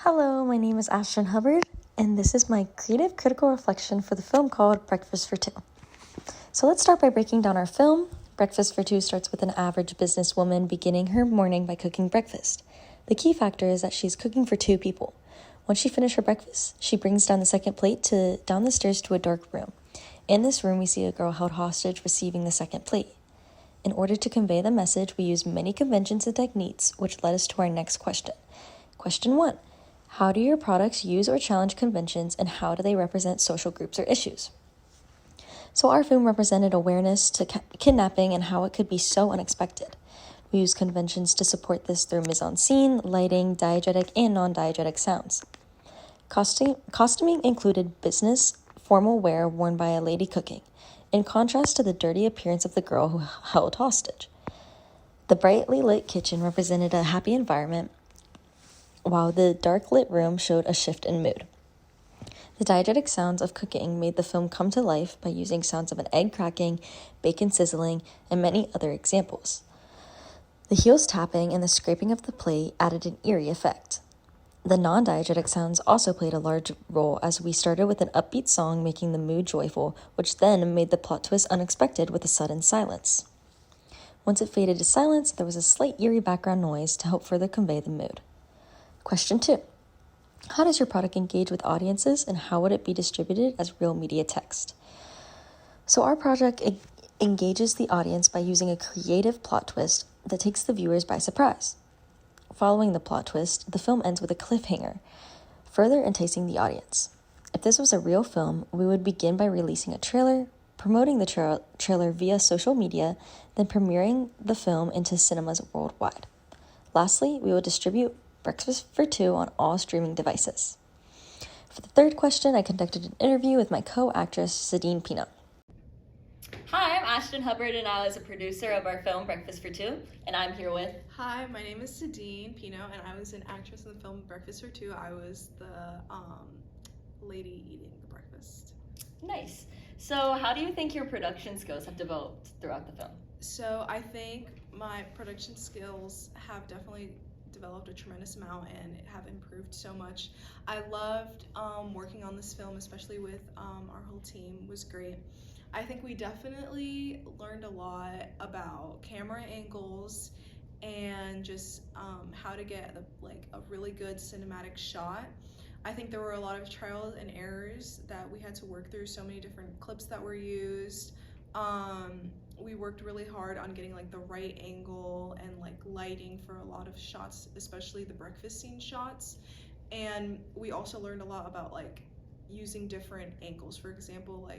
Hello, my name is Ashton Hubbard, and this is my creative critical reflection for the film called Breakfast for Two. So let's start by breaking down our film. Breakfast for Two starts with an average businesswoman beginning her morning by cooking breakfast. The key factor is that she's cooking for two people. Once she finishes her breakfast, she brings down the second plate down the stairs to a dark room. In this room, we see a girl held hostage receiving the second plate. In order to convey the message, we use many conventions and techniques, which led us to our next question. Question 1. How do your products use or challenge conventions, and how do they represent social groups or issues? So our film represented awareness to kidnapping and how it could be so unexpected. We use conventions to support this through mise-en-scene, lighting, diegetic, and non-diegetic sounds. Costuming included business, formal wear worn by a lady cooking, in contrast to the dirty appearance of the girl who held hostage. The brightly lit kitchen represented a happy environment, while the dark lit room showed a shift in mood. The diegetic sounds of cooking made the film come to life by using sounds of an egg cracking, bacon sizzling, and many other examples. The heels tapping and the scraping of the plate added an eerie effect. The non-diegetic sounds also played a large role, as we started with an upbeat song making the mood joyful, which then made the plot twist unexpected with a sudden silence. Once it faded to silence, there was a slight eerie background noise to help further convey the mood. Question 2. How does your product engage with audiences, and how would it be distributed as real media text? So our project engages the audience by using a creative plot twist that takes the viewers by surprise. Following the plot twist, the film ends with a cliffhanger, further enticing the audience. If this was a real film, we would begin by releasing a trailer, promoting the trailer via social media, then premiering the film into cinemas worldwide. Lastly, we will distribute Breakfast for Two on all streaming devices. For the third question, I conducted an interview with my co-actress, Sadine Pina. Hi, I'm Ashton Hubbard, and I was a producer of our film Breakfast for Two, and I'm here with... Hi, my name is Sadine Pino, and I was an actress in the film Breakfast for Two. I was the lady eating the breakfast. Nice. So how do you think your production skills have developed throughout the film? So I think my production skills have definitely developed a tremendous amount and have improved so much. I loved working on this film, especially with our whole team. It was great. I think we definitely learned a lot about camera angles and just how to get a really good cinematic shot. I think there were a lot of trials and errors that we had to work through, so many different clips that were used. We worked really hard on getting the right angle and lighting for a lot of shots, especially the breakfast scene shots. And we also learned a lot about using different angles. For example,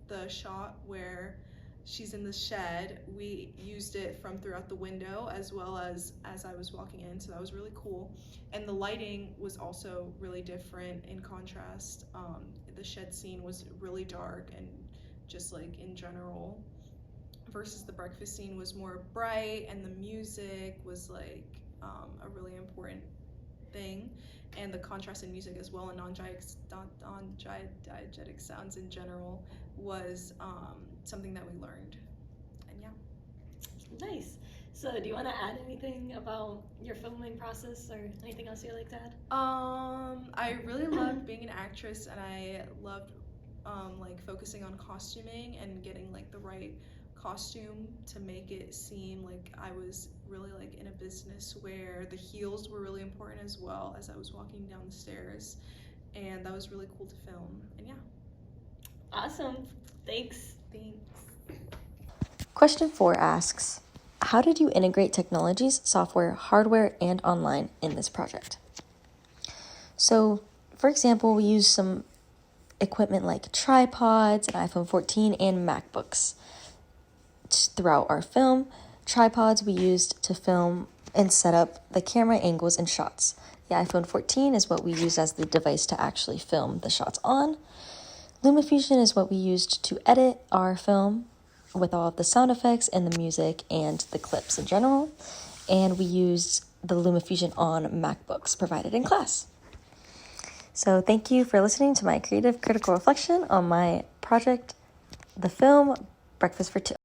the shot where she's in the shed, we used it from throughout the window as well as I was walking in, so that was really cool. And the lighting was also really different in contrast. The shed scene was really dark and just in general, versus the breakfast scene was more bright, and the music was a really important thing, and the contrast in music as well, and non-diegetic sounds in general was something that we learned. And yeah. Nice. So do you want to add anything about your filming process or anything else you'd like to add? I really loved being an actress, and I loved focusing on costuming and getting the right costume to make it seem like I was really in a business, where the heels were really important as well as I was walking down the stairs, and that was really cool to film. And yeah. Awesome. Thanks. Question 4 asks, how did you integrate technologies, software, hardware, and online in this project? So, for example, we used some equipment like tripods, an iPhone 14, and MacBooks. Throughout our film, tripods we used to film and set up the camera angles and shots. The iPhone 14 is what we used as the device to actually film the shots on. LumaFusion is what we used to edit our film with all of the sound effects and the music and the clips in general. And we used the LumaFusion on MacBooks provided in class. So thank you for listening to my creative critical reflection on my project, the film Breakfast for Two.